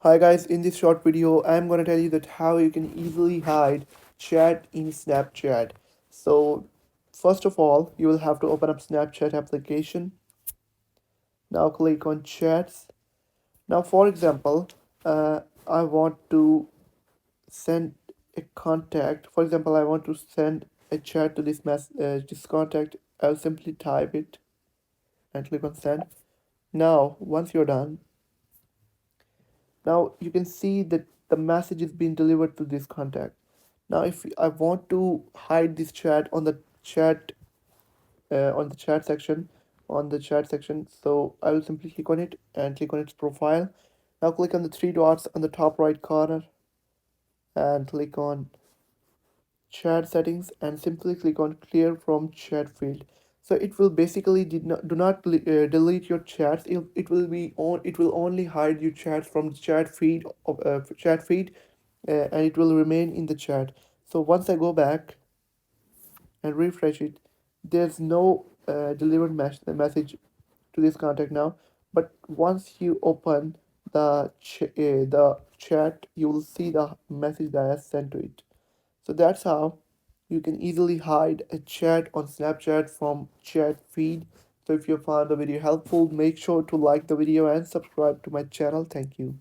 Hi guys, in this short video, I'm gonna tell you that how you can easily hide chat in Snapchat. So, first of all, you will have to open up Snapchat application. Now click on chats. Now, for example, I want to send a contact. For example, I want to send a chat to this contact. I'll simply type it and click on send. Now, once you're done, now you can see that the message is being delivered to this contact. Now if I want to hide this chat on the chat section so I will simply click on it and click on its profile. Now click on the three dots on the top right corner and click on chat settings and simply click on clear from chat field. So it will basically do not delete your chats. It will only hide your chats from the chat feed, and it will remain in the chat. So once I go back and refresh it, there's no message to this contact now. But once you open the chat, you will see the message that I sent to it. So that's how you can easily hide a chat on Snapchat from chat feed. So if you found the video helpful, make sure to like the video and subscribe to my channel. Thank you.